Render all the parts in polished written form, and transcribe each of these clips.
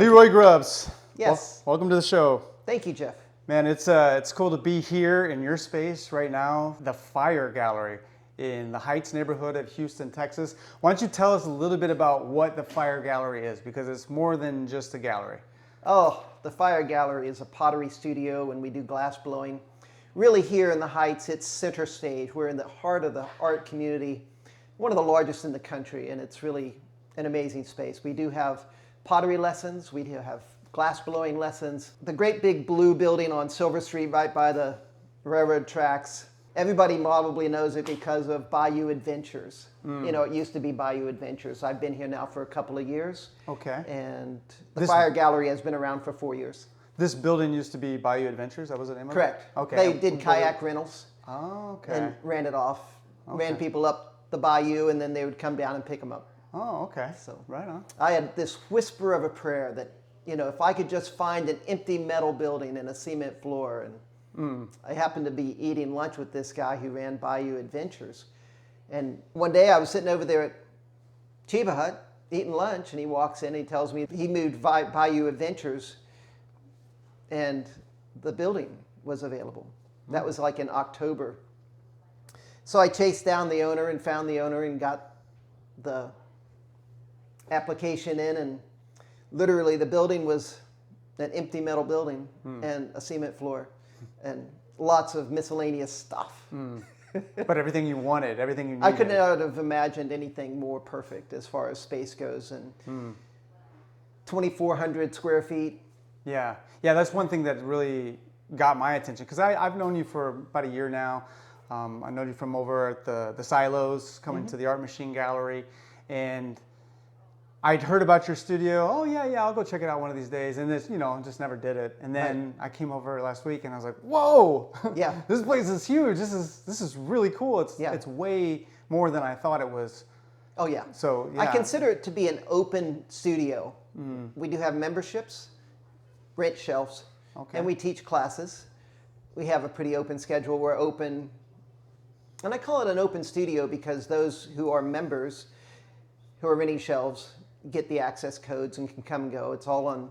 LeRoy Grubbs. Yes. Welcome to the show. Thank you, Jeff. Man, it's cool to be here in your space right now, the Fire Gallery in the Heights neighborhood of Houston, Texas. Why don't you tell us a little bit about what the Fire Gallery is, because it's more than just a gallery. Oh, the Fire Gallery is a pottery studio and we do glass blowing. Really here in the Heights, it's center stage. We're in the heart of the art community, one of the largest in the country, and it's really an amazing space. We do have pottery lessons, we do have glass blowing lessons. The great big blue building on Silver Street right by the railroad tracks, everybody probably knows it because of Bayou Adventures. You know, it used to be Bayou Adventures. I've been here now for a couple of years. Okay. And the Fire Gallery has been around for 4 years. This building used to be Bayou Adventures, that was the name of it? Correct. Okay. They did kayak rentals. Oh, okay. And ran it off. Okay. Ran people up the bayou and then they would come down and pick them up. Oh, okay. So, right on. I had this whisper of a prayer that, you know, if I could just find an empty metal building and a cement floor. And I happened to be eating lunch with this guy who ran Bayou Adventures. And one day I was sitting over there at Chiba Hut eating lunch, and he walks in and he tells me he moved Bayou Adventures and the building was available. That was like in October. So I chased down the owner and found the owner and got the application in, and literally the building was an empty metal building and a cement floor and lots of miscellaneous stuff. But everything you wanted, everything you needed. I could not have imagined anything more perfect as far as space goes. And 2,400 square feet. Yeah, that's one thing that really got my attention, because I've known you for about a year now. I know you from over at the Silos, coming to the Art Machine Gallery, and I'd heard about your studio. Oh yeah, I'll go check it out one of these days, and this, just never did it. And then I came over last week, and I was like, whoa, yeah, this place is huge. This is really cool. It's way more than I thought it was. Oh yeah. So yeah. I consider it to be an open studio. We do have memberships, rent shelves, and we teach classes. We have a pretty open schedule. We're open, and I call it an open studio because those who are members, who are renting shelves, get the access codes and can come and go. It's all on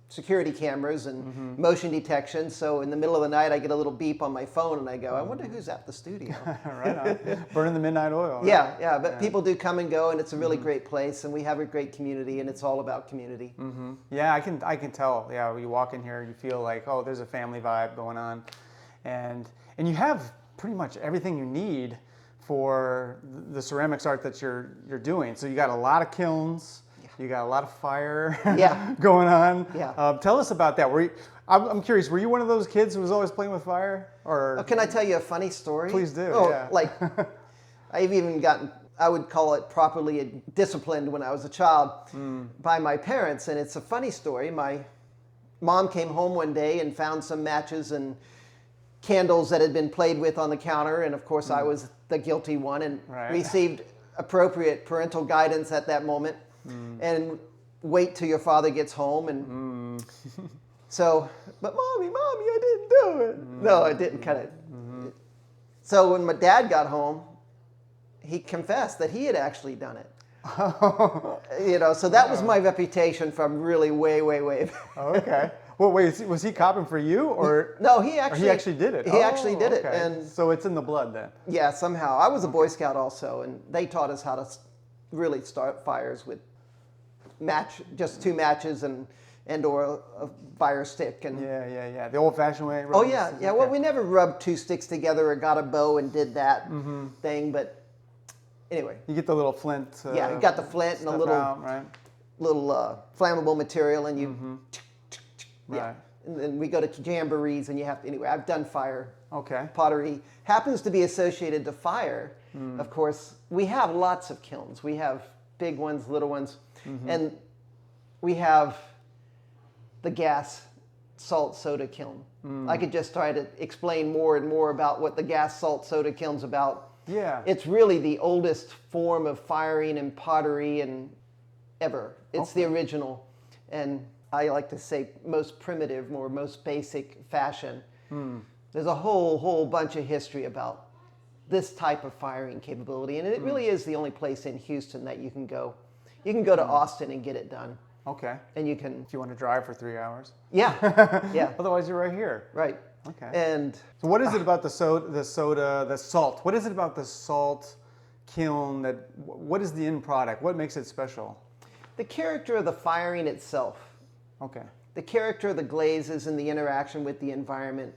security cameras and motion detection. So in the middle of the night, I get a little beep on my phone and I go, I wonder who's at the studio. Right on. Burning the midnight oil. Right? Yeah. But people do come and go, and it's a really great place, and we have a great community, and it's all about community. Yeah, I can tell. Yeah, when you walk in here, you feel like, oh, there's a family vibe going on, and you have pretty much everything you need for the ceramics art that you're doing. So you got a lot of kilns, you got a lot of fire going on. Yeah. Tell us about that. I'm curious, were you one of those kids who was always playing with fire? Or can I tell you a funny story? Please do. Oh, yeah. Like I've even gotten, I would call it properly disciplined when I was a child by my parents. And it's a funny story. My mom came home one day and found some matches and candles that had been played with on the counter, and of course I was the guilty one, and received appropriate parental guidance at that moment. And wait till your father gets home. And so, but mommy, I didn't do it. No, I didn't cut it. So when my dad got home, he confessed that he had actually done it. So that was my reputation from really way back. Okay. Well, wait, was he copping for you, or no? He actually did it. He actually did it, and so it's in the blood then. Yeah, somehow. I was a Boy Scout also, and they taught us how to really start fires with just 2 matches and or a fire stick. And yeah. The old-fashioned way. Oh yeah. Okay. Well, we never rubbed 2 sticks together or got a bow and did that thing, but anyway. You get the little flint. You got the flint and a little flammable material, and you. Yeah, and then we go to jamborees, and you have to, anyway, I've done fire. Okay. Pottery happens to be associated to fire. Of course, we have lots of kilns. We have big ones, little ones, and we have the gas salt soda kiln. I could just try to explain more and more about what the gas salt soda kiln's about. Yeah. It's really the oldest form of firing and pottery and ever. It's the original, and I like to say most primitive, most basic fashion. There's a whole bunch of history about this type of firing capability, and it really is the only place in Houston that you can go. You can go to Austin and get it done. Okay. And you can... If you want to drive for 3 hours. Yeah, yeah. Otherwise, you're right here. Right. Okay. And... So what is it about the salt? What is it about the salt kiln what is the end product? What makes it special? The character of the firing itself. Okay. The character of the glazes and the interaction with the environment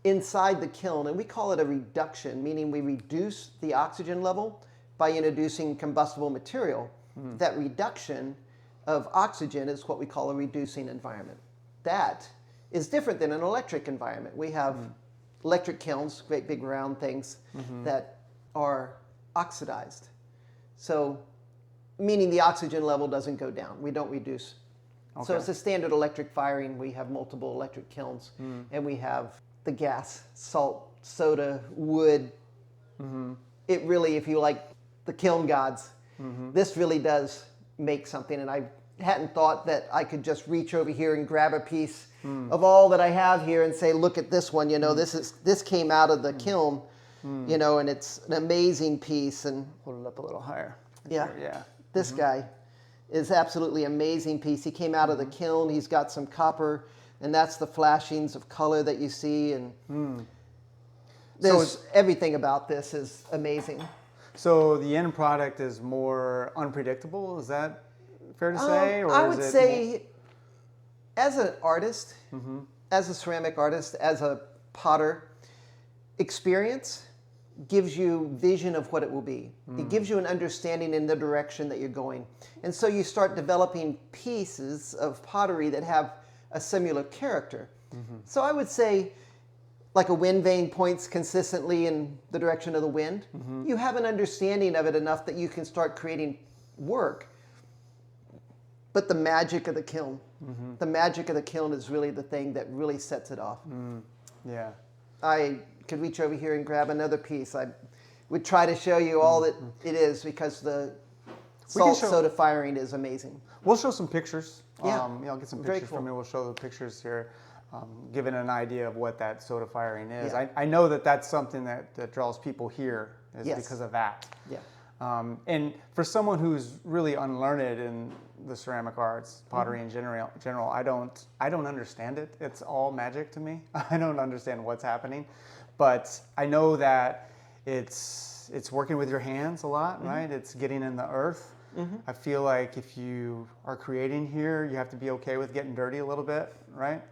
inside the kiln. And we call it a reduction, meaning we reduce the oxygen level by introducing combustible material. That reduction of oxygen is what we call a reducing environment. That is different than an electric environment. We have electric kilns, great big round things that are oxidized. So, meaning the oxygen level doesn't go down. We don't reduce. Okay. So it's a standard electric firing. We have multiple electric kilns, and we have the gas, salt, soda, wood. It really, if you like the kiln gods, this really does make something. And I hadn't thought that I could just reach over here and grab a piece of all that I have here and say, look at this one. You know, this came out of the kiln. You know, and it's an amazing piece. And hold it up a little higher. Yeah, yeah. This guy is absolutely amazing piece. He came out of the kiln. He's got some copper, and that's the flashings of color that you see. And there's everything about this is amazing. So the end product is more unpredictable. Is that fair to say? Or I would say, as an artist, as a ceramic artist, as a potter, experience gives you vision of what it will be. It gives you an understanding in the direction that you're going. And so you start developing pieces of pottery that have a similar character. So I would say, like a wind vane points consistently in the direction of the wind, you have an understanding of it enough that you can start creating work. But the magic of the kiln, the magic of the kiln is really the thing that really sets it off. Yeah. I could reach over here and grab another piece. I would try to show you all that it is, because the salt soda firing is amazing. We'll show some pictures. Yeah. I'll get some pictures from you. We'll show the pictures here, giving an idea of what that soda firing is. Yeah. I know that that's something that draws people here is because of that. Yeah. And for someone who's really unlearned in the ceramic arts, pottery in general, I don't understand it. It's all magic to me. I don't understand what's happening, but I know that it's working with your hands a lot, right? It's getting in the earth. I feel like if you are creating here, you have to be okay with getting dirty a little bit, right?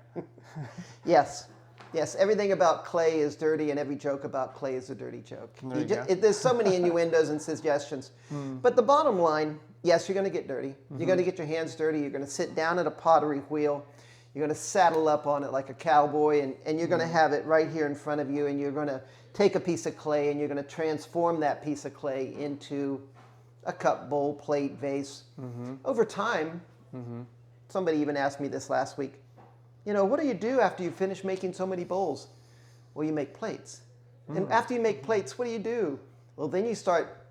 Yes. Yes, everything about clay is dirty, and every joke about clay is a dirty joke. There's so many innuendos and suggestions. But the bottom line, yes, you're going to get dirty. You're going to get your hands dirty. You're going to sit down at a pottery wheel. You're going to saddle up on it like a cowboy, and you're going to have it right here in front of you, and you're going to take a piece of clay, and you're going to transform that piece of clay into a cup, bowl, plate, vase. Over time, somebody even asked me this last week, you know, what do you do after you finish making so many bowls? Well, you make plates. And after you make plates, what do you do? Well, then you start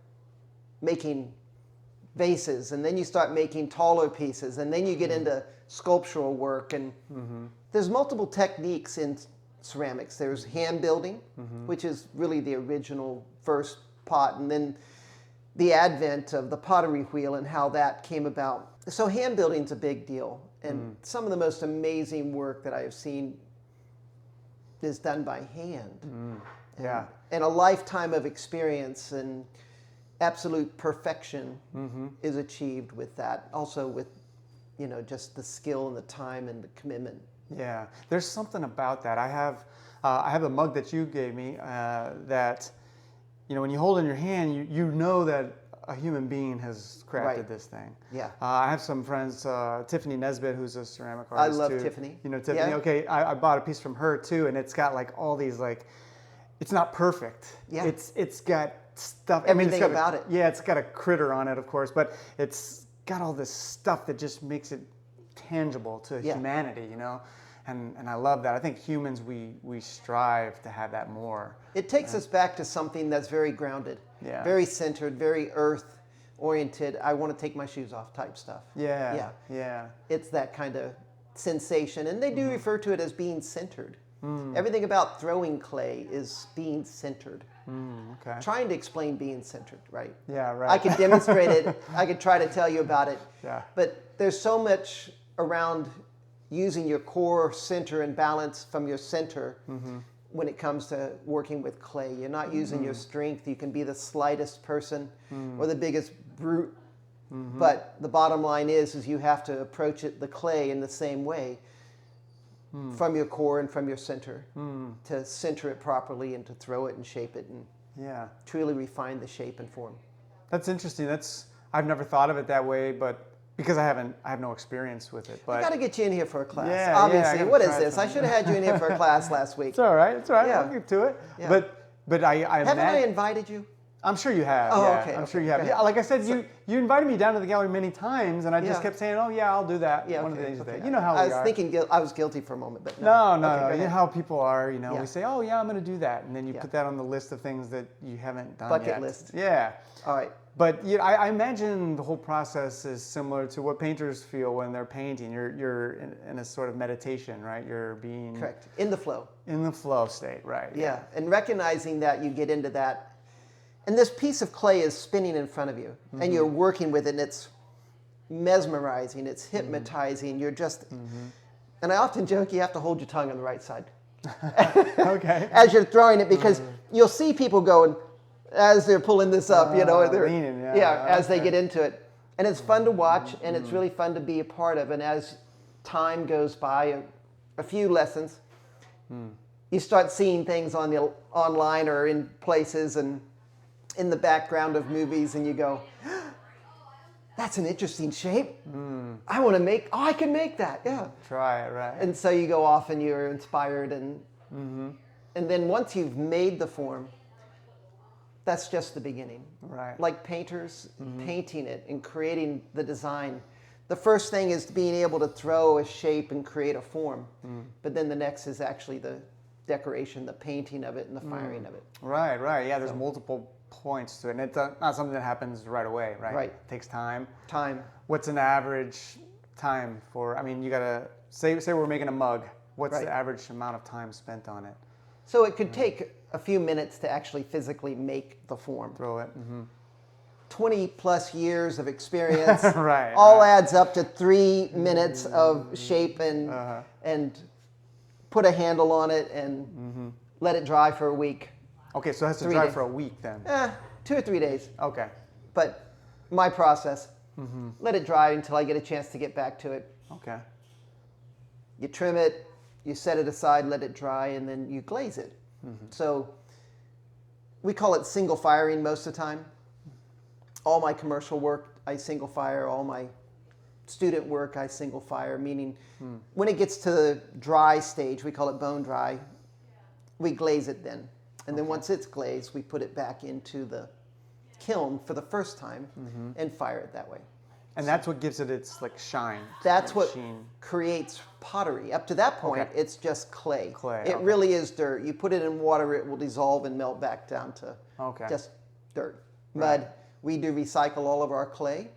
making vases, and then you start making taller pieces, and then you get into sculptural work. And there's multiple techniques in ceramics. There's hand building, which is really the original first pot, and then the advent of the pottery wheel and how that came about. So hand building's a big deal. And some of the most amazing work that I have seen is done by hand. Yeah. And a lifetime of experience and absolute perfection is achieved with that. Also with, you know, just the skill and the time and the commitment. Yeah. There's something about that. I have a mug that you gave me that, you know, when you hold it in your hand, you know that a human being has crafted this thing. Yeah. I have some friends, Tiffany Nesbitt, who's a ceramic artist. I love too. Tiffany. You know Tiffany? Yeah. Okay, I bought a piece from her too, and it's got like all these it's not perfect. Yeah. It's got stuff. Everything about it. Yeah, it's got a critter on it, of course, but it's got all this stuff that just makes it tangible to humanity, you know? And I love that. I think humans, we strive to have that more. It takes us back to something that's very grounded, very centered, very earth-oriented. I want to take my shoes off type stuff. Yeah. It's that kind of sensation. And they do refer to it as being centered. Everything about throwing clay is being centered. Okay. Trying to explain being centered, right? Yeah, right. I could demonstrate it. I could try to tell you about it. Yeah. But there's so much around using your core center and balance from your center when it comes to working with clay. You're not using your strength. You can be the slightest person or the biggest brute. But the bottom line is you have to approach the clay in the same way from your core and from your center to center it properly and to throw it and shape it and truly refine the shape and form. That's interesting. I've never thought of it that way, but because I have no experience with it. But I got to get you in here for a class. Yeah, obviously. What is this? something. I should have had you in here for a class last week. It's all right. It's all right. Yeah. I'll get to it. Yeah. But I haven't I invited you? I'm sure you have. Oh, yeah. okay. I'm sure you have. Yeah, like I said, you invited me down to the gallery many times, and I just kept saying, "Oh yeah, I'll do that one of these days." You know how we are. I was thinking I was guilty for a moment, but no. Okay, you know how people are. You know, Yeah. we say, "Oh yeah, I'm going to do that," and then you put that on the list of things that you haven't done Bucket yet. list. Yeah. All right. But I imagine the whole process is similar to what painters feel when they're painting. You're in a sort of meditation, right? You're being Correct. In the flow. In the flow state, right? Yeah, and recognizing that you get into that. And this piece of clay is spinning in front of you, and you're working with it, and it's mesmerizing, it's hypnotizing. You're just, and I often joke, you have to hold your tongue on the right side. Okay. As you're throwing it, because you'll see people going, as they're pulling this up, they're leaning, as they get into it. And it's fun to watch, and it's really fun to be a part of. And as time goes by, a few lessons, you start seeing things on the online or in places and in the background of movies, and you go, that's an interesting shape. I want to I can make that. Yeah. Try it, right? And so you go off and you're inspired, and then once you've made the form, that's just the beginning. Right. Like painters, painting it and creating the design. The first thing is being able to throw a shape and create a form. But then the next is actually the decoration, the painting of it and the firing of it. Right. Yeah, there's multiple points to it. And it's not something that happens right away, right? Right. It takes time. What's an average time for, you got to, say we're making a mug. What's the average amount of time spent on it? So it could take a few minutes to actually physically make the form. Throw it. 20 plus years of experience right. adds up to 3 minutes of shape and put a handle on it and let it dry for a week. Okay, so it has to dry for a week then? 2 or 3 days. Okay. But my process, let it dry until I get a chance to get back to it. Okay. You trim it, you set it aside, let it dry, and then you glaze it. So we call it single firing most of the time. All my commercial work, I single fire. All my student work, I single fire, meaning when it gets to the dry stage, we call it bone dry, we glaze it then. And then once it's glazed, we put it back into the kiln for the first time and fire it that way. And that's what gives it its shine. That's what sheen. Creates pottery. Up to that point, it's just clay. It okay. really is dirt. You put it in water, it will dissolve and melt back down to just dirt. Right. Mud. We do recycle all of our clay.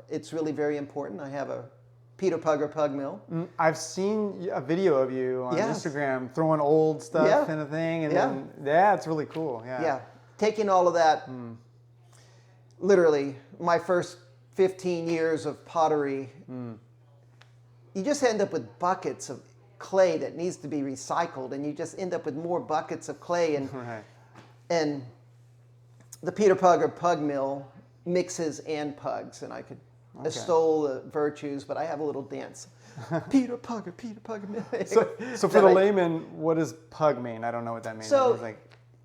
It's really very important. I have a Peter Pugger pug mill. I've seen a video of you on Instagram throwing old stuff in a thing. And then, it's really cool. Yeah. Taking all of that, literally, my first 15 years of pottery, you just end up with buckets of clay that needs to be recycled, and you just end up with more buckets of clay. And and the Peter Pugger pug mill mixes and pugs, and I stole the virtues, but I have a little dance. Peter Pugger mill. So for the layman, what does pug mean? I don't know what that means. So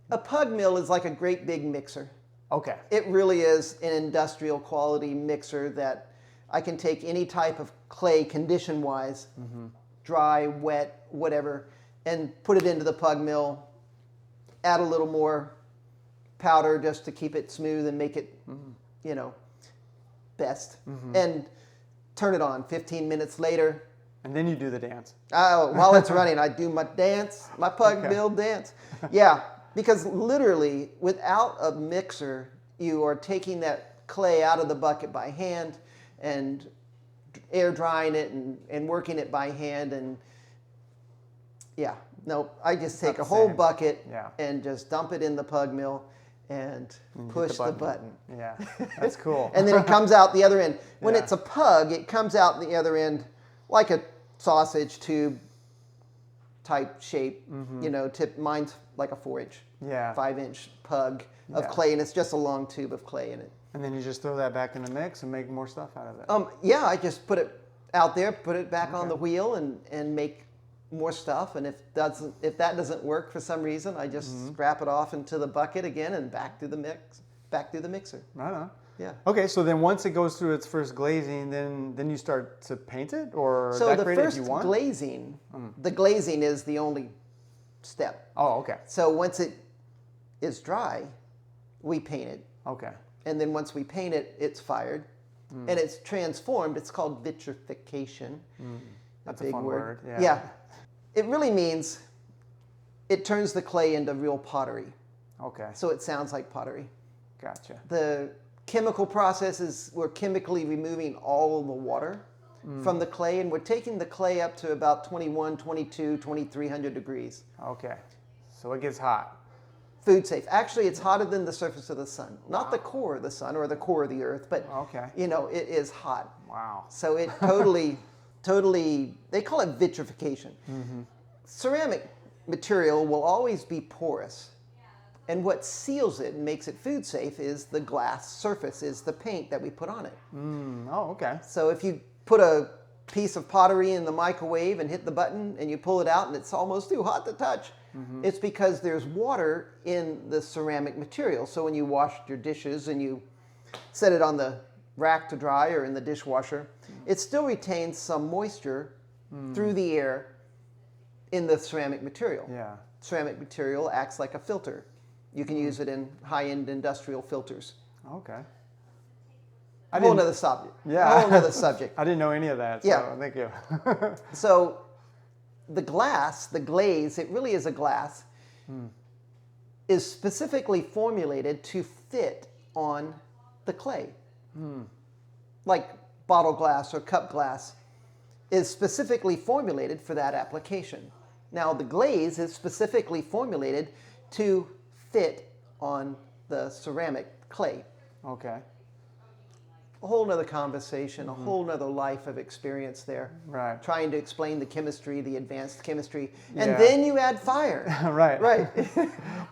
a pug mill is like a great big mixer. Okay. It really is an industrial quality mixer that I can take any type of clay condition-wise, dry, wet, whatever, and put it into the pug mill, add a little more powder just to keep it smooth and make it, best, and turn it on 15 minutes later. And then you do the dance. While it's running, I do my dance, my pug mill dance. Yeah. Because literally, without a mixer, you are taking that clay out of the bucket by hand and air drying it and working it by hand. And Nope. I just take a whole bucket Yeah. and just dump it in the pug mill and push the button. Yeah, that's cool. And then it comes out the other end. When Yeah. it's a pug, it comes out the other end like a sausage tube type shape. You know, mine's like a 4-inch, 5-inch pug of clay, and it's just a long tube of clay in it. And then you just throw that back in the mix and make more stuff out of it. Yeah, I just put it out there, put it back on the wheel, and make more stuff. And if that doesn't work for some reason, I just scrap it off into the bucket again and back through the mixer. Right on. Yeah. Okay, so then once it goes through its first glazing, then you start to paint it or decorate it if you want? So the first glazing, the glazing is the only step. Oh, okay. So once it is dry, we paint it. Okay. And then once we paint it, it's fired. And it's transformed. It's called vitrification. That's a big fun word. Yeah. It really means it turns the clay into real pottery. Okay. So it sounds like pottery. Gotcha. The chemical process is we're chemically removing all of the water from the clay, and we're taking the clay up to about 21, 22, 2300 degrees. Okay. So it gets hot. Food safe. Actually, it's hotter than the surface of the sun. Not the core of the sun or the core of the earth, but you know, it is hot. Wow. So it totally, they call it vitrification. Ceramic material will always be porous. And what seals it and makes it food safe is the glass surface, is the paint that we put on it. Oh, okay. So if you put a piece of pottery in the microwave and hit the button and you pull it out and it's almost too hot to touch, it's because there's water in the ceramic material. So when you wash your dishes and you set it on the rack to dry or in the dishwasher, it still retains some moisture through the air in the ceramic material. Yeah. Ceramic material acts like a filter. You can use it in high-end industrial filters. Okay. A whole nother subject. Yeah. A whole nother subject. I didn't know any of that, so thank you. So the glass, the glaze, it really is a glass, is specifically formulated to fit on the clay. Like bottle glass or cup glass is specifically formulated for that application. Now the glaze is specifically formulated to fit on the ceramic clay. Okay. A whole nother conversation, a whole nother life of experience there. Right. Trying to explain the chemistry, the advanced chemistry, and then you add fire. Right. Right.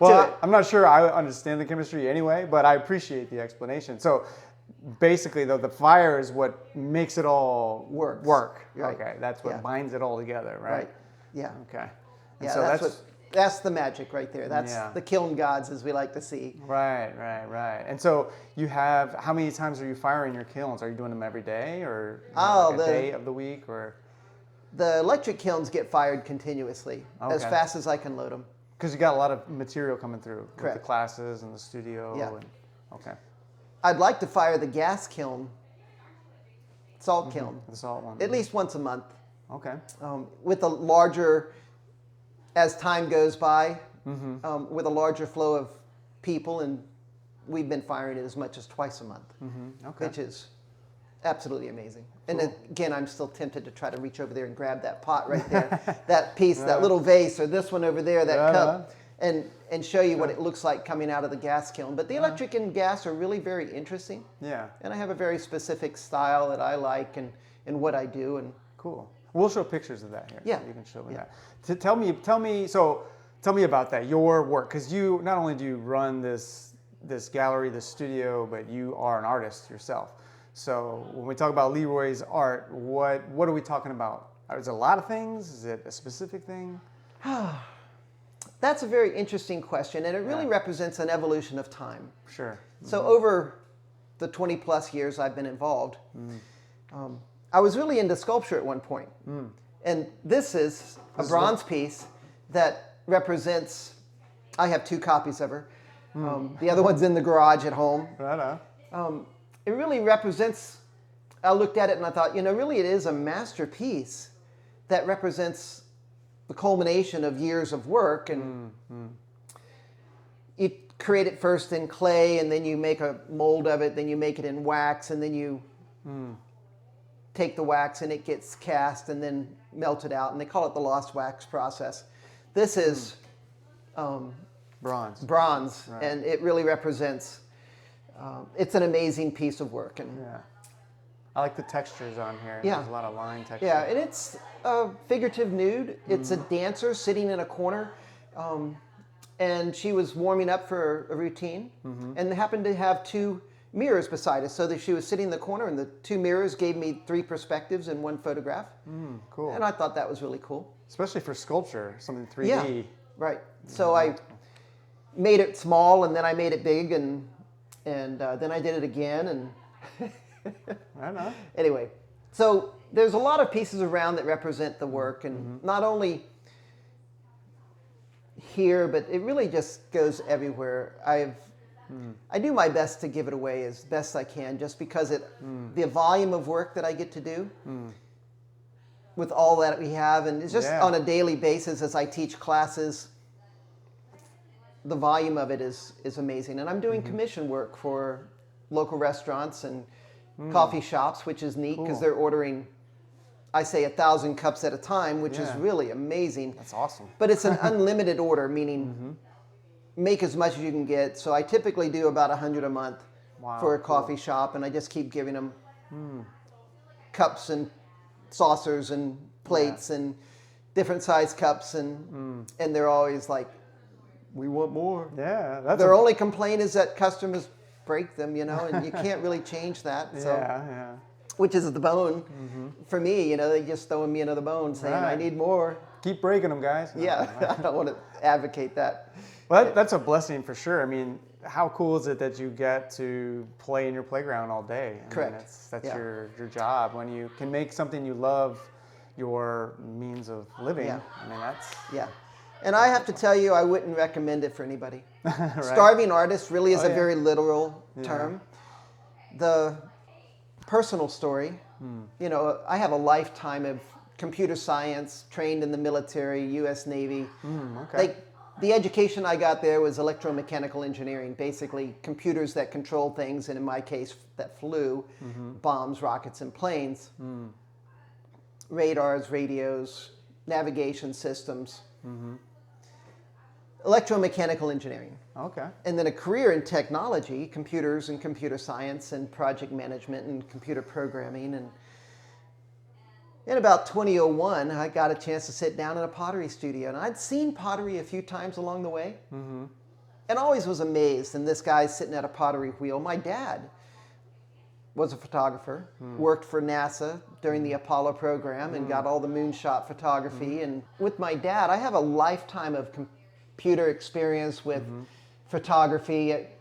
Well, I'm not sure I understand the chemistry anyway, but I appreciate the explanation. So basically, though, the fire is what makes it all work. Right. Okay, that's what binds it all together, right? Right. Yeah. Okay. And Yeah, so that's the magic right there. That's the kiln gods, as we like to see. Right. And so you have, how many times are you firing your kilns? Are you doing them every day or a day of the week or? The electric kilns get fired continuously as fast as I can load them. Because you got a lot of material coming through Correct. with the classes and the studio. Yeah. Okay. I'd like to fire the gas kiln, salt kiln, The salt one. at least once a month. Okay. With a larger, as time goes by, with a larger flow of people, and we've been firing it as much as twice a month, which is absolutely amazing. Cool. And again, I'm still tempted to try to reach over there and grab that pot right there, that piece, that little vase, or this one over there, that cup, and show you what it looks like coming out of the gas kiln. But the electric and gas are really very interesting. Yeah. And I have a very specific style that I like and what I do. And cool. We'll show pictures of that here. Yeah. So you can show me that. Tell me about that, your work, because you not only do you run this gallery, this studio, but you are an artist yourself. So when we talk about LeRoy's art, what are we talking about? Is it a lot of things? Is it a specific thing? That's a very interesting question, and it really represents an evolution of time. Sure. So over the 20 plus years I've been involved, I was really into sculpture at one point. And this is a bronze piece that represents, I have 2 copies of her. The other one's in the garage at home. Right on. It really represents, I looked at it and I thought, really it is a masterpiece that represents the culmination of years of work. And you create it first in clay, and then you make a mold of it, then you make it in wax, and then you take the wax and it gets cast and then melted out, and they call it the lost wax process. This is bronze. Bronze, right. and it really represents. It's an amazing piece of work, and yeah, I like the textures on here. Yeah. There's a lot of line texture. Yeah, and it's a figurative nude. It's a dancer sitting in a corner, and she was warming up for a routine, and happened to have two mirrors beside us, so that she was sitting in the corner, and the two mirrors gave me three perspectives in one photograph. Cool. And I thought that was really cool. Especially for sculpture, something 3D. Yeah, right. So I made it small, and then I made it big, and then I did it again, and I know. Anyway, so there's a lot of pieces around that represent the work, and not only here, but it really just goes everywhere. I do my best to give it away as best I can, just because the volume of work that I get to do with all that we have, and it's just on a daily basis as I teach classes. The volume of it is amazing, and I'm doing commission work for local restaurants and coffee shops, which is neat because they're ordering, I say, 1,000 cups at a time, which is really amazing. That's awesome. But it's an unlimited order, meaning make as much as you can get. So I typically do about 100 a month for a coffee shop, and I just keep giving them cups and saucers and plates and different size cups, and they're always like, we want more. Yeah. That's Their only complaint is that customers break them, and you can't really change that. So. Yeah. Which is the bone. For me, they just throwing me another bone saying, I need more. Keep breaking them, guys. Yeah, I don't want to advocate that. Well, that's a blessing for sure. I mean, how cool is it that you get to play in your playground all day? Correct. Mean, that's your job. When you can make something you love your means of living, Yeah. I mean, that's... Yeah. And I have to tell you, I wouldn't recommend it for anybody. Right? Starving artist really is a very literal term. The personal story, I have a lifetime of computer science, trained in the military, U.S. Navy. Okay. The education I got there was electromechanical engineering, basically computers that control things, and in my case, that flew, bombs, rockets, and planes, radars, radios, navigation systems. Electromechanical engineering. Okay. And then a career in technology, computers and computer science and project management and computer programming. And in about 2001, I got a chance to sit down in a pottery studio. And I'd seen pottery a few times along the way and always was amazed. And this guy's sitting at a pottery wheel. My dad was a photographer, worked for NASA during the Apollo program and got all the moonshot photography. And with my dad, I have a lifetime of computer experience with photography. It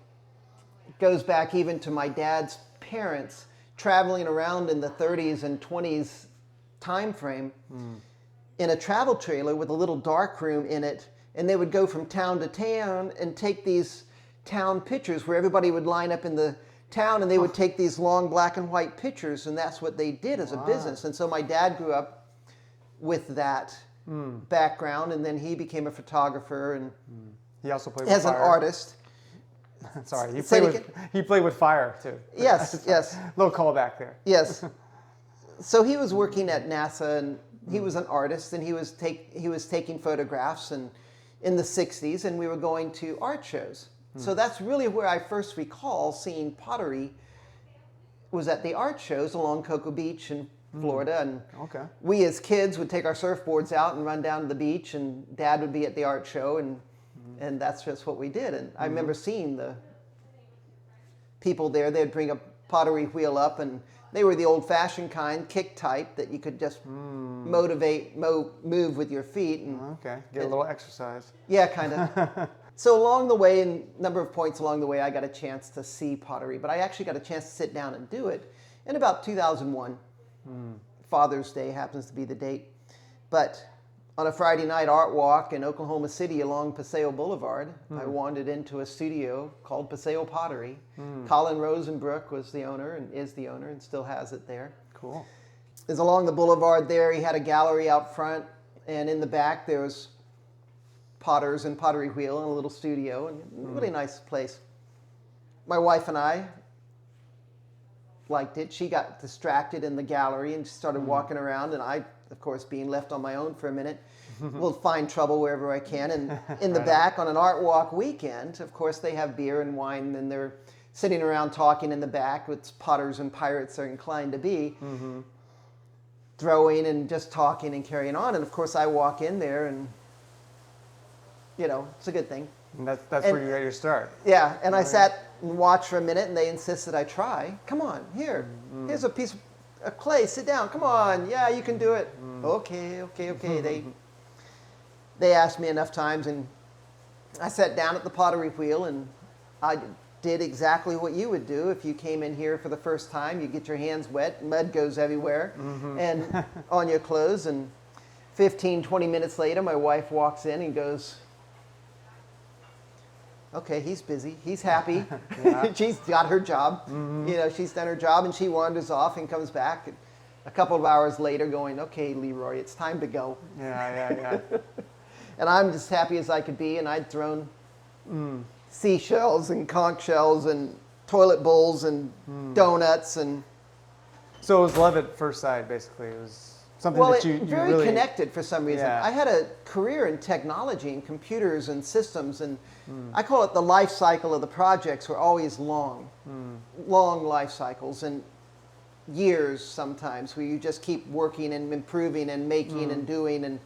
goes back even to my dad's parents traveling around in the 30s and 20s time frame in a travel trailer with a little dark room in it, and they would go from town to town and take these town pictures where everybody would line up in the town, and they would take these long black and white pictures, and that's what they did as a business. And so my dad grew up with that background, and then he became a photographer and he also played with as fire. an artist. Sorry, he played with fire too. Yes, yes. Little callback there. Yes. So he was working at NASA, and he was an artist, and he was taking photographs, and in the 60s, and we were going to art shows. So that's really where I first recall seeing pottery, was at the art shows along Cocoa Beach in Florida. And we as kids would take our surfboards out and run down to the beach, and Dad would be at the art show, and that's just what we did. And I remember seeing the people there. They'd bring a pottery wheel up, and they were the old-fashioned kind, kick type, that you could just move with your feet. And get a little exercise. Yeah, kind of. So along the way, in a number of points along the way, I got a chance to see pottery, but I actually got a chance to sit down and do it in about 2001. Father's Day happens to be the date. But on a Friday night art walk in Oklahoma City along Paseo Boulevard, I wandered into a studio called Paseo Pottery. Colin Rosenbrook was the owner, and is the owner, and still has it there. Cool. Is along the boulevard there. He had a gallery out front, and in the back there was potters and pottery wheel and a little studio, and a really nice place. My wife and I liked it. She got distracted in the gallery and started walking around, and I, of course, being left on my own for a minute, will find trouble wherever I can. And in the back on an art walk weekend, of course, they have beer and wine, and they're sitting around talking in the back, which potters and pirates are inclined to be, throwing and just talking and carrying on. And of course, I walk in there, and it's a good thing. And that's where you got your start. Yeah, and I sat and watched for a minute, and they insisted I try. Come on, here's a piece of clay. Sit down. Come on. Yeah, you can do it. Okay. They asked me enough times, and I sat down at the pottery wheel, and I did exactly what you would do if you came in here for the first time. You get your hands wet, mud goes everywhere, and on your clothes. And 15, 20 minutes later, my wife walks in and goes, okay, he's busy. He's happy. She's got her job. She's done her job, and she wanders off and comes back a couple of hours later going, okay, LeRoy, it's time to go. Yeah. And I'm just happy as I could be, and I'd thrown seashells and conch shells and toilet bowls and donuts. And so it was love at first sight, basically. It was something that you very really connected for some reason. Yeah. I had a career in technology and computers and systems, and I call it the life cycle of the projects were always long life cycles, and years sometimes, where you just keep working and improving and making and doing, and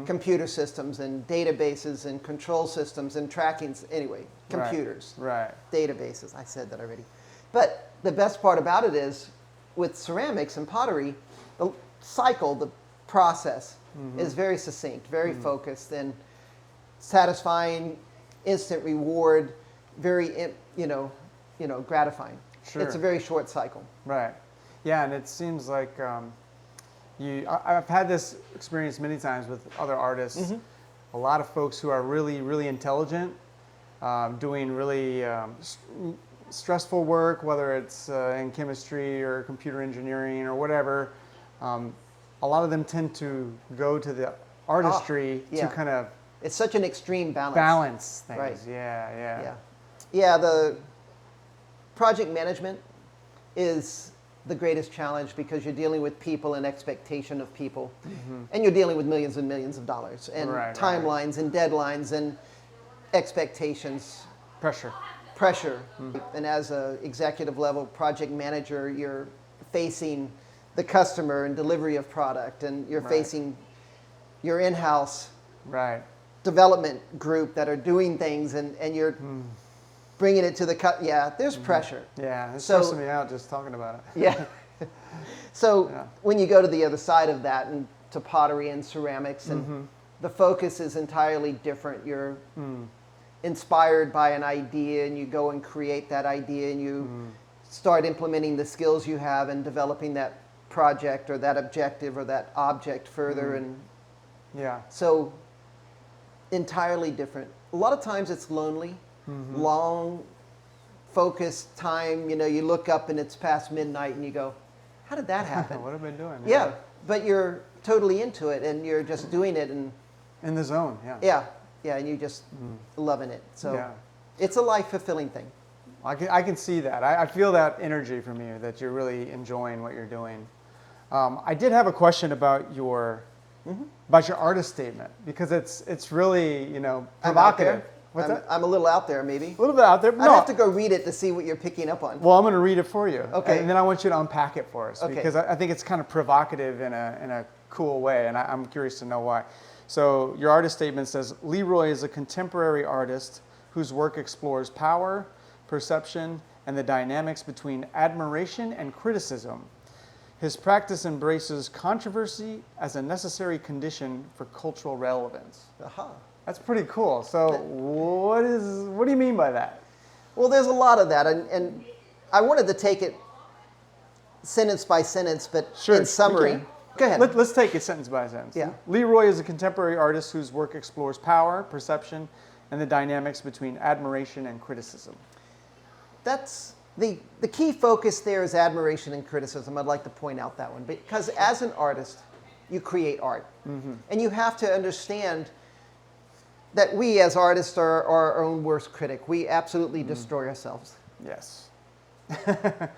computer systems and databases and control systems and tracking. Anyway, computers, databases. I said that already. But the best part about it is, with ceramics and pottery, the cycle, the process is very succinct, very focused, and satisfying, instant reward, very gratifying. Sure. It's a very short cycle. Right. Yeah, and it seems like I've had this experience many times with other artists. A lot of folks who are really, really intelligent, doing really stressful work, whether it's in chemistry or computer engineering or whatever. A lot of them tend to go to the artistry to kind of... It's such an extreme balance. Balance things. Right. Yeah. The project management is the greatest challenge, because you're dealing with people and expectation of people. And you're dealing with millions and millions of dollars, and timelines and deadlines and expectations. Pressure. And as an executive level project manager, you're facing the customer and delivery of product, and you're facing your in-house development group that are doing things, and you're bringing it to the cut. Yeah, there's pressure. Yeah, it's stressing me out just talking about it. Yeah. So when you go to the other side of that, and to pottery and ceramics, and the focus is entirely different. You're inspired by an idea, and you go and create that idea, and you start implementing the skills you have and developing that project or that objective or that object further. And so entirely different. A lot of times it's lonely. Long, focused time. You look up and it's past midnight, and you go, how did that happen? What have I been doing? Yeah, but you're totally into it, and you're just doing it, and in the zone. Yeah, and you just loving it. So it's a life-fulfilling thing. I can see that. I feel that energy from you, that you're really enjoying what you're doing. I did have a question about your artist statement, because it's really provocative. I'm a little out there, maybe. A little bit out there. I'd have to go read it to see what you're picking up on. Well, I'm going to read it for you. Okay. And then I want you to unpack it for us. Okay. Because I think it's kind of provocative in a cool way, and I'm curious to know why. So your artist statement says, LeRoy is a contemporary artist whose work explores power, perception, and the dynamics between admiration and criticism. His practice embraces controversy as a necessary condition for cultural relevance. That's pretty cool. So what do you mean by that? Well, there's a lot of that, and I wanted to take it sentence by sentence, but in summary. Go ahead. Let's take it sentence by sentence. Yeah. LeRoy is a contemporary artist whose work explores power, perception, and the dynamics between admiration and criticism. That's the key focus there is admiration and criticism. I'd like to point out that one, because as an artist, you create art, and you have to understand that we as artists are our own worst critic. We absolutely destroy ourselves. Yes.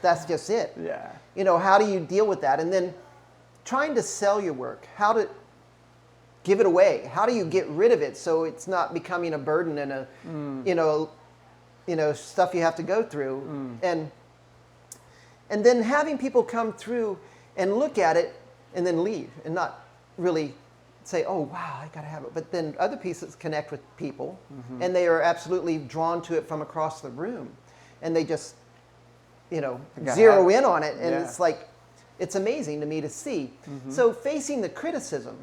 That's just it. Yeah. You know, how do you deal with that? And then trying to sell your work, how to give it away. How do you get rid of it so it's not becoming a burden and a, you know, stuff you have to go through. And then having people come through and look at it and then leave and not really say, oh, wow, I got to have it. But then other pieces connect with people and they are absolutely drawn to it from across the room. And they just, you know, zero in on it. And it's like, it's amazing to me to see. So facing the criticism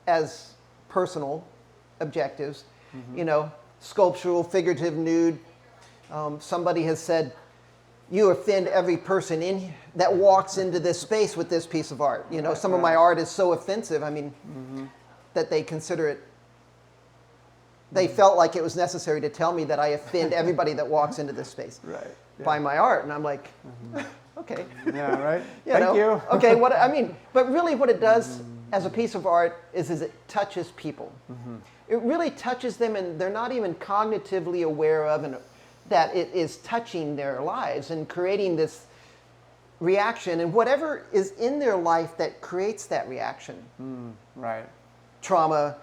as personal objectives, you know, sculptural, figurative, nude. Somebody has said, you offend every person in that walks into this space with this piece of art. You know, some of my art is so offensive, I mean, that they consider it, they felt like it was necessary to tell me that I offend everybody that walks into this space by my art. And I'm like, okay. Yeah, right. Thank you. Okay, what I mean, but really what it does as a piece of art is it touches people. It really touches them and they're not even cognitively aware of and that it is touching their lives and creating this reaction and whatever is in their life that creates that reaction. Right. Trauma,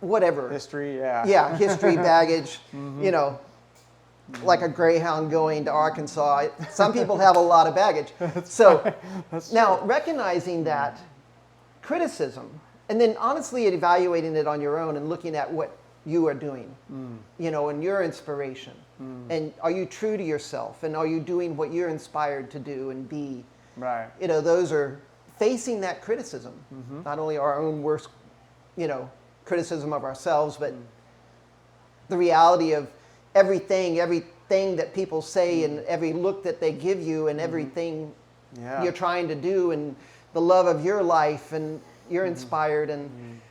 whatever. History, yeah. Yeah, history, baggage, you know, like a greyhound going to Arkansas. Some people have a lot of baggage. So now recognizing that criticism and then honestly evaluating it on your own and looking at what you are doing, you know, and your inspiration. And are you true to yourself? And are you doing what you're inspired to do and be? Right. You know, those are facing that criticism, not only our own worst, you know, criticism of ourselves, but the reality of everything that people say and every look that they give you and everything you're trying to do and the love of your life and you're inspired and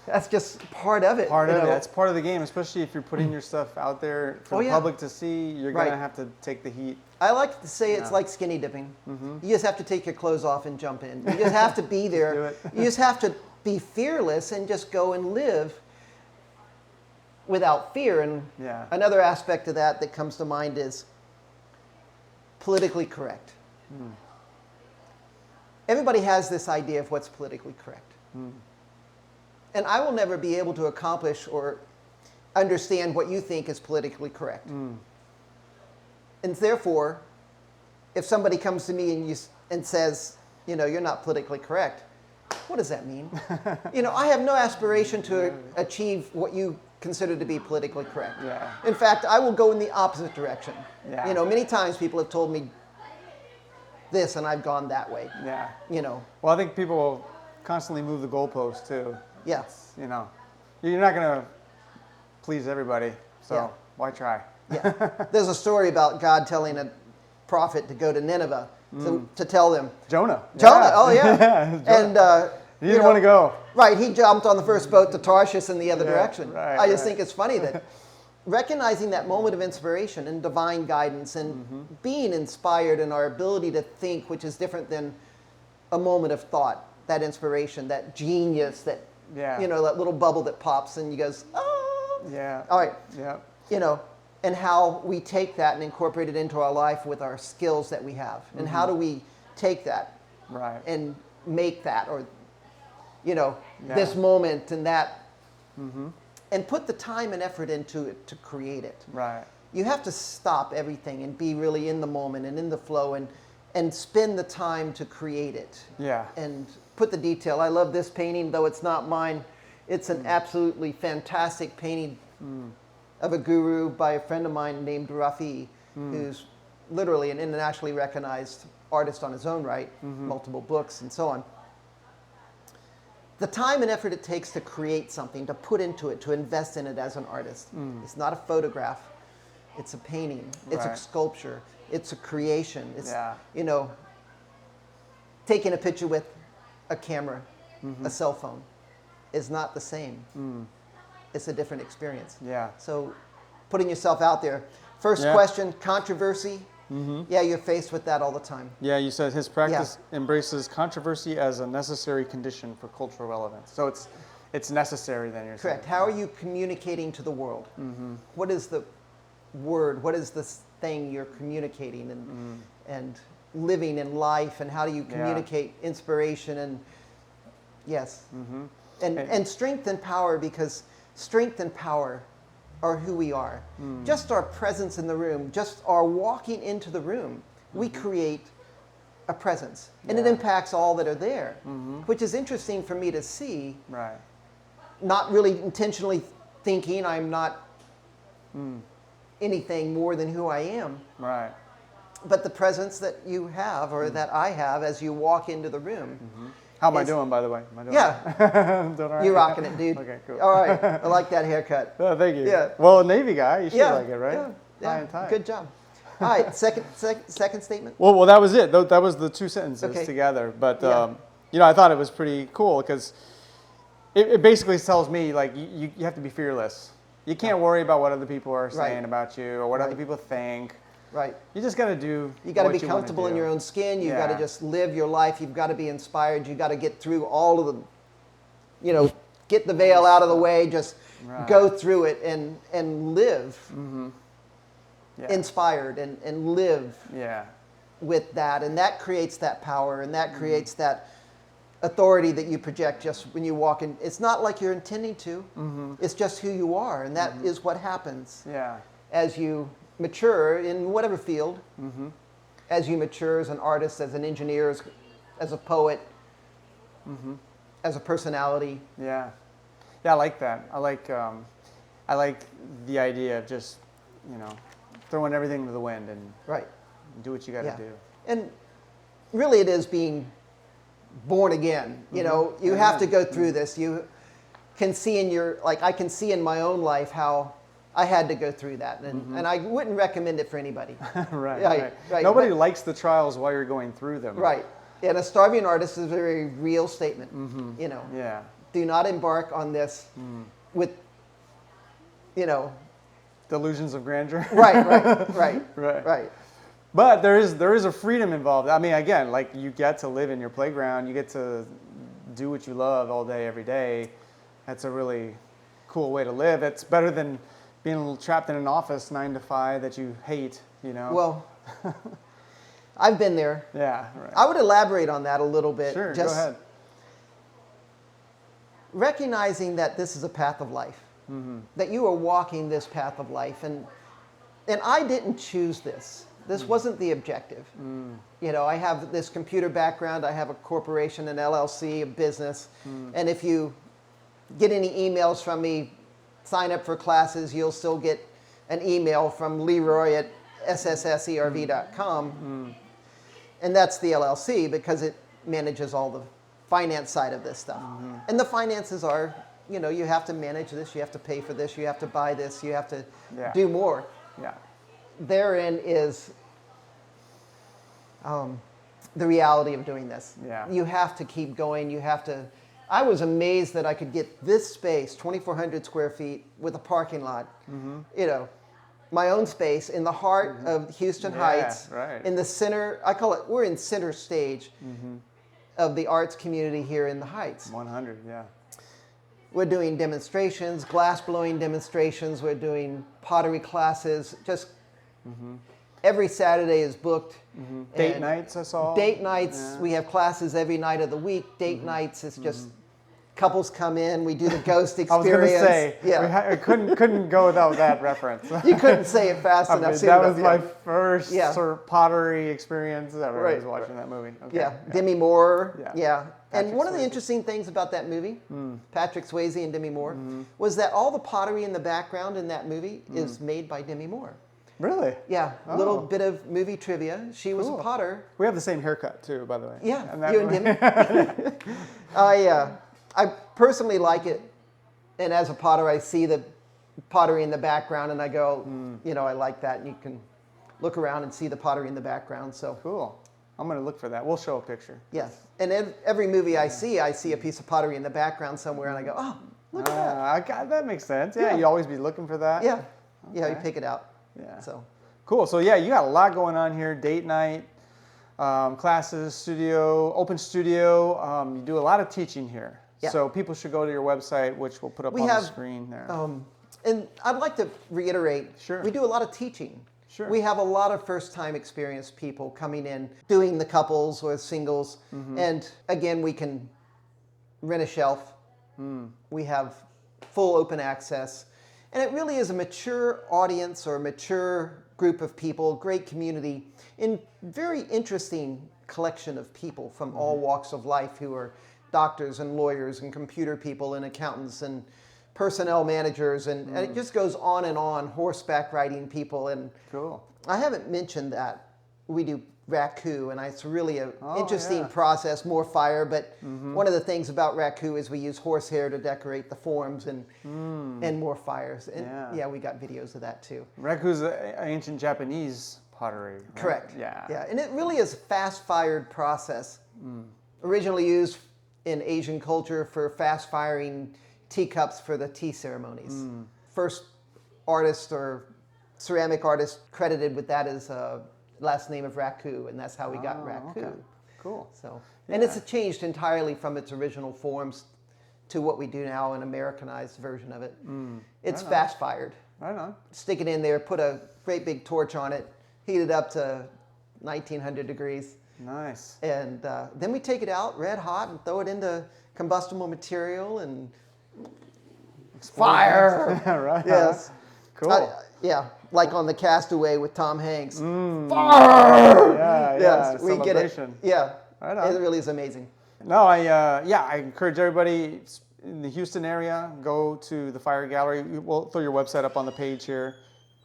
that's just part of it. Part of it. It's part of the game, especially if you're putting your stuff out there for the public to see. You're going to have to take the heat. I like to say it's like skinny dipping. You just have to take your clothes off and jump in. You just have to be there. You just have to be fearless and just go and live without fear. And another aspect of that comes to mind is politically correct. Everybody has this idea of what's politically correct. And I will never be able to accomplish or understand what you think is politically correct. And therefore, if somebody comes to me and says, you know, you're not politically correct, what does that mean? You know, I have no aspiration to achieve what you consider to be politically correct. In fact, I will go in the opposite direction. You know, many times people have told me this and I've gone that way. You know. Well, I think people will constantly move the goalposts too. Yes. You know, you're not going to please everybody, so why try? There's a story about God telling a prophet to go to Nineveh to tell them. Jonah. Oh yeah. And he didn't want to go. Right. He jumped on the first boat to Tarshish in the other direction. I just think it's funny that recognizing that moment of inspiration and divine guidance and being inspired in our ability to think, which is different than a moment of thought, that inspiration, that genius, that you know, that little bubble that pops and you goes, oh. All right. You know, and how we take that and incorporate it into our life with our skills that we have. And how do we take that and make that, or, you know, this moment and that, and put the time and effort into it to create it. You have to stop everything and be really in the moment and in the flow and spend the time to create it. And put the detail. I love this painting, though it's not mine. It's an absolutely fantastic painting of a guru by a friend of mine named Rafi, who's literally an internationally recognized artist on his own right, multiple books and so on. The time and effort it takes to create something, to put into it, to invest in it as an artist. It's not a photograph. It's a painting. It's a sculpture. It's a creation. It's, you know, taking a picture with a camera, a cell phone, is not the same. It's a different experience. So putting yourself out there. First question, controversy. Yeah, you're faced with that all the time. Yeah, you said his practice embraces controversy as a necessary condition for cultural relevance. So it's necessary then, you're saying. Correct. How are you communicating to the world? What is the word? What is thing you're communicating and living in life, and how do you communicate inspiration and and strength and power, because strength and power are who we are. Just our presence in the room, just our walking into the room, we create a presence, and it impacts all that are there, which is interesting for me to see. Right. Not really intentionally thinking I'm not anything more than who I am. Right. But the presence that you have, or that I have, as you walk into the room. How am I doing, by the way? Am I doing doing all right? You're rocking it, dude. Okay, cool. All right. I like that haircut. Oh, thank you. Yeah. Well, a Navy guy, you should like it, right? Yeah. Tie and Good job. All right. Second statement. Well, that was it. That was the two sentences together. But I thought it was pretty cool, because it basically tells me, like, you have to be fearless. You can't worry about what other people are saying about you, or what other people think. Right. You just got to do. You got to be comfortable in your own skin. You got to just live your life. You've got to be inspired. You got to get through all of the, get the veil out of the way. Just go through it and live inspired and live with that. And that creates that power, and that creates that authority that you project just when you walk in. It's not like you're intending to. It's just who you are, and that is what happens as you mature in whatever field, as you mature as an artist, as an engineer, as a poet, as a personality. Yeah, I like that. I like the idea of just throwing everything to the wind and do what you got to do. And really, it is being born again. You have to go through this. You can see I can see in my own life how I had to go through that, and I wouldn't recommend it for anybody. Right. Nobody likes the trials while you're going through them. Right. And a starving artist is a very real statement. Yeah. Do not embark on this with, delusions of grandeur. Right. But there is a freedom involved. I mean, again, like, you get to live in your playground. You get to do what you love all day, every day. That's a really cool way to live. It's better than being trapped in an office 9 to 5 that you hate, Well, I've been there. Yeah, right. I would elaborate on that a little bit. Sure, go ahead. Recognizing that this is a path of life, that you are walking this path of life, and I didn't choose this. This wasn't the objective. I have this computer background. I have a corporation, an LLC, a business, and if you get any emails from me, sign up for classes, you'll still get an email from LeRoy at sssserv.com. And that's the LLC, because it manages all the finance side of this stuff. And the finances are, you have to manage this, you have to pay for this, you have to buy this, you have to do more. Yeah. Therein is the reality of doing this. Yeah. You have to keep going. I was amazed that I could get this space, 2,400 square feet, with a parking lot, my own space in the heart of Houston Heights, in the center. I call it, we're in center stage of the arts community here in the Heights. 100, yeah. We're doing demonstrations, glass blowing demonstrations. We're doing pottery classes. Just every Saturday is booked. Date nights, I saw. Date nights. We have classes every night of the week. Date nights is just couples come in. We do the ghost experience. I was going to say, I couldn't go without that reference. You couldn't say it fast enough. That was my first sort of pottery experience ever. I was watching that movie. Okay. Yeah, Demi Moore. Yeah. And one of the interesting things about that movie, Patrick Swayze and Demi Moore, was that all the pottery in the background in that movie is made by Demi Moore. Really? Yeah, a little bit of movie trivia. She was a potter. We have the same haircut too, by the way. Yeah, you and Demi. I personally like it, and as a potter, I see the pottery in the background, and I go, I like that. And you can look around and see the pottery in the background. So cool. I'm going to look for that. We'll show a picture. Yes, and every movie I see a piece of pottery in the background somewhere, and I go, oh, look at that. That makes sense. Yeah, you always be looking for that. Yeah, you pick it out. Yeah. So cool. So you got a lot going on here. Date night, classes, studio, open studio. You do a lot of teaching here. Yeah. So people should go to your website, which we'll put up on the screen there. And I'd like to reiterate, we do a lot of teaching. Sure. We have a lot of first-time experienced people coming in, doing the couples or singles. And again, we can rent a shelf. We have full open access. And it really is a mature audience or a mature group of people, great community, in very interesting collection of people from all walks of life who are doctors and lawyers and computer people and accountants and personnel managers, and it just goes on, horseback riding people. And cool. I haven't mentioned that we do raku, and it's really an interesting process, more fire, but one of the things about raku is we use horsehair to decorate the forms and more fires. And yeah, we got videos of that too. Raku's ancient Japanese pottery. Right? Correct. Yeah. And it really is a fast-fired process. Originally used in Asian culture for fast-firing teacups for the tea ceremonies. First artist or ceramic artist credited with that is last name of Raku, and that's how we got Raku. Okay. Cool. So, and it's changed entirely from its original forms to what we do now, an Americanized version of it. It's fast-fired. Right on. Stick it in there, put a great big torch on it, heat it up to 1900 degrees. Nice. And then we take it out red hot and throw it into combustible material and fire. Right. Yes. Cool. Like on The Castaway with Tom Hanks. Fire. Yeah. Yes, we get it. Yeah. Right on. It really is amazing. No, I encourage everybody in the Houston area, go to the Fire Gallery. We'll throw your website up on the page here.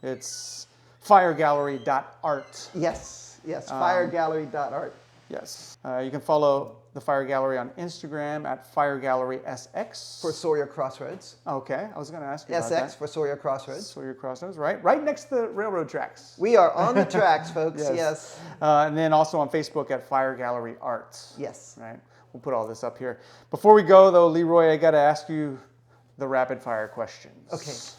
It's firegallery.art. Yes, firegallery.art. Yes. You can follow the Fire Gallery on Instagram at FireGallerySX. For Sawyer Crossroads. Okay, I was going to ask you about that. SX for Sawyer Crossroads. Sawyer Crossroads, right next to the railroad tracks. We are on the tracks, folks, yes. And then also on Facebook at Fire Gallery Arts. Yes. Right, we'll put all this up here. Before we go, though, LeRoy, I got to ask you the rapid fire questions.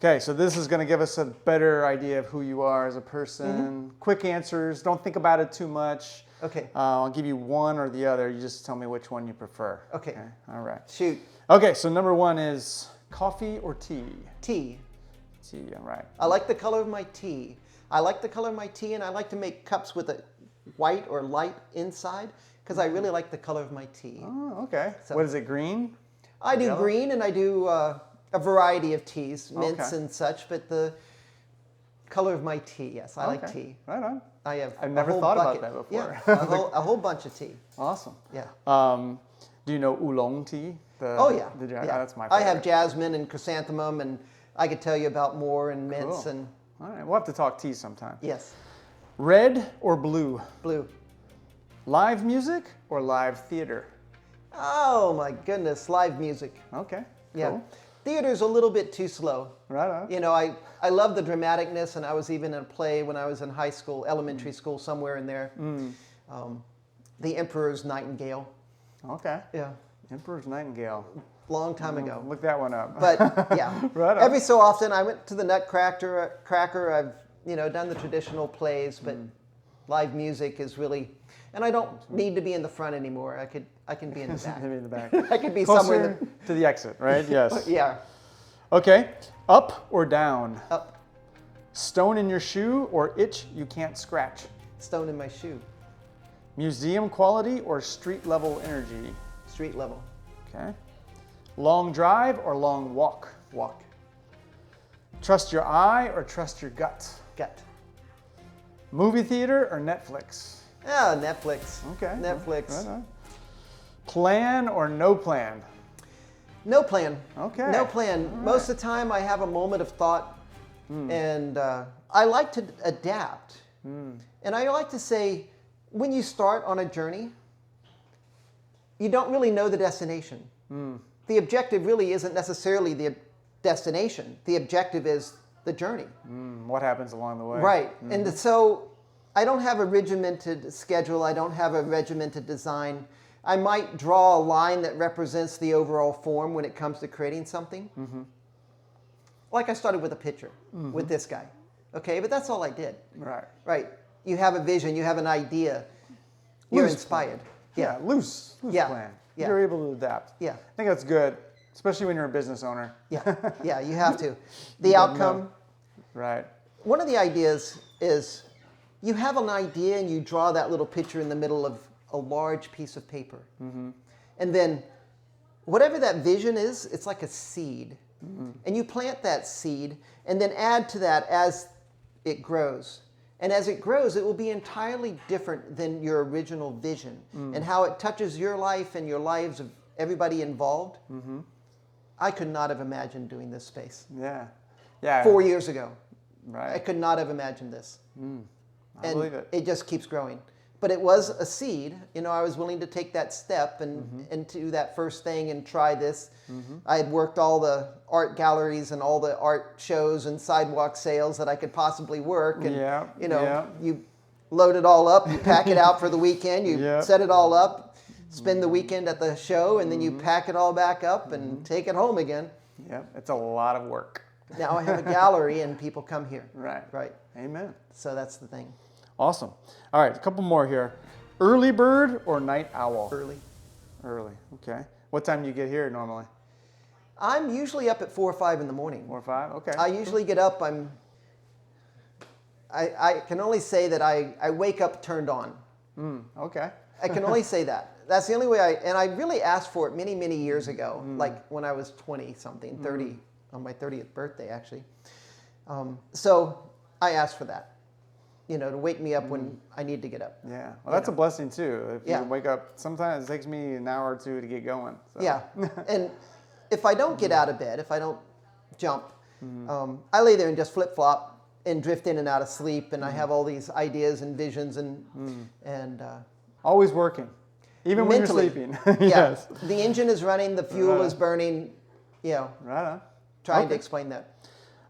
Okay, so this is going to give us a better idea of who you are as a person. Quick answers. Don't think about it too much. Okay. I'll give you one or the other. You just tell me which one you prefer. Okay. All right. Shoot. Okay, so number one is coffee or tea? Tea. Tea, all right. I like the color of my tea. I like the color of my tea, and I like to make cups with a white or light inside because I really like the color of my tea. Oh, okay. So, what is it, green? I do green, and I do a variety of teas, mints and such, but the color of my tea, yes, I like tea. Right on. I've never thought about that before. Yeah, a whole bunch of tea. Awesome. Yeah. Do you know oolong tea? Yeah. That's my favorite. I have jasmine and chrysanthemum, and I could tell you about more and mints. Cool. And all right, we'll have to talk tea sometime. Yes. Red or blue? Blue. Live music or live theater? Oh my goodness, live music. Okay. Yeah. Cool. Theater's a little bit too slow. Right on. You know, I love the dramaticness, and I was even in a play when I was in high school, elementary school, somewhere in there. The Emperor's Nightingale. Okay. Yeah. Emperor's Nightingale. Long time ago. Look that one up. But yeah, right on. Every so often I went to the Nutcracker. I've done the traditional plays, but live music is really, and I don't need to be in the front anymore. I can be in the back. Maybe in the back. I could be closer somewhere to the exit, right? Yes. Yeah. Okay. Up or down? Up. Stone in your shoe or itch you can't scratch? Stone in my shoe. Museum quality or street level energy? Street level. Okay. Long drive or long walk? Walk. Trust your eye or trust your gut? Gut. Movie theater or Netflix? Netflix. Okay. Netflix. Right on. Plan or no plan? No plan. Okay. No plan. All Most right. of the time I have a moment of thought, and I like to adapt. And I like to say, when you start on a journey, you don't really know the destination. The objective really isn't necessarily the destination. The objective is the journey. What happens along the way? Right. And so I don't have a regimented schedule. I don't have a regimented design. I might draw a line that represents the overall form when it comes to creating something. Like I started with a picture with this guy. Okay, but that's all I did. Right. Right. You have a vision. You have an idea. You're inspired. Yeah, loose plan. Yeah. You're able to adapt. Yeah. I think that's good, especially when you're a business owner. Yeah, you have to. The outcome, Right. One of the ideas is you have an idea and you draw that little picture in the middle of a large piece of paper. Mm-hmm. And then whatever that vision is, it's like a seed. Mm-hmm. And you plant that seed and then add to that as it grows. And as it grows, it will be entirely different than your original vision. And how it touches your life and your lives of everybody involved. Mm-hmm. I could not have imagined doing this space. Yeah. 4 years ago. Right. I could not have imagined this. I believe it. It just keeps growing. But it was a seed. You know, I was willing to take that step and do that first thing and try this. I had worked all the art galleries and all the art shows and sidewalk sales that I could possibly work. And, you load it all up, you pack it out for the weekend, you set it all up, spend the weekend at the show, and then you pack it all back up and take it home again. Yeah, it's a lot of work. Now I have a gallery and people come here. Right. Amen. So that's the thing. Awesome. All right, a couple more here. Early bird or night owl? Early. Okay. What time do you get here normally? I'm usually up at 4 or 5 in the morning. 4 or 5? Okay. I usually get up, I can only say that I wake up turned on. Okay. I can only say that. That's the only way I really asked for it many, many years ago, like when I was 20-something, 30, on my 30th birthday, actually. So I asked for that, to wake me up when I need to get up. Yeah. Well, that's a blessing, too. If you wake up, sometimes it takes me an hour or two to get going. So. Yeah. And if I don't get out of bed, if I don't jump, I lay there and just flip-flop and drift in and out of sleep, and I have all these ideas and visions and always working, even mentally, when you're sleeping. Yes. Yeah, the engine is running, the fuel is burning. Right on. Trying to explain that.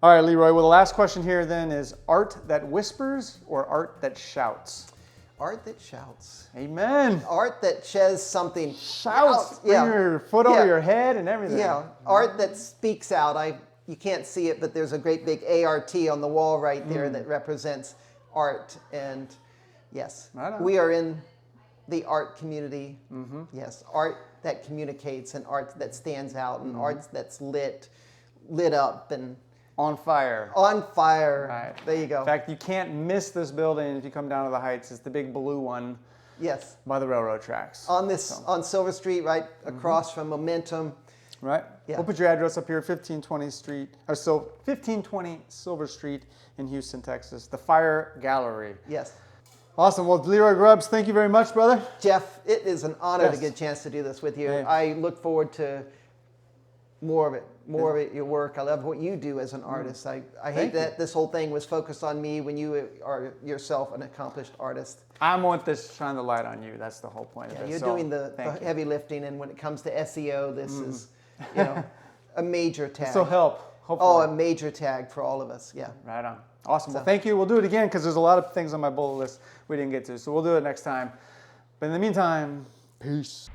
All right, LeRoy. Well, the last question here then is: art that whispers or art that shouts? Art that shouts. Amen. Art that says something. Shouts. Bring your foot over your head and everything. Yeah. Art that speaks out. You can't see it, but there's a great big ART on the wall right there that represents art. And yes, we are in the art community. Yes, art that communicates and art that stands out and art that's lit up and on fire. On fire. Right. There you go. In fact, you can't miss this building if you come down to the Heights. It's the big blue one. Yes. By the railroad tracks. On Silver Street, right across from Momentum. Right. Yeah. We'll put your address up here, 1520 Silver Street in Houston, Texas. The Fire Gallery. Yes. Awesome. Well, LeRoy Grubbs, thank you very much, brother. Jeff, it is an honor to get a chance to do this with you. Hey. I look forward to more of it, your work. I love what you do as an artist. I hate that this whole thing was focused on me when you are yourself an accomplished artist. I want this to shine the light on you. That's the whole point of it. You're doing the heavy lifting, and when it comes to SEO, this is a major tag. So help. Hopefully. Oh, a major tag for all of us. Yeah. Right on. Awesome. Well, thank you. We'll do it again because there's a lot of things on my bullet list we didn't get to. So we'll do it next time. But in the meantime, peace.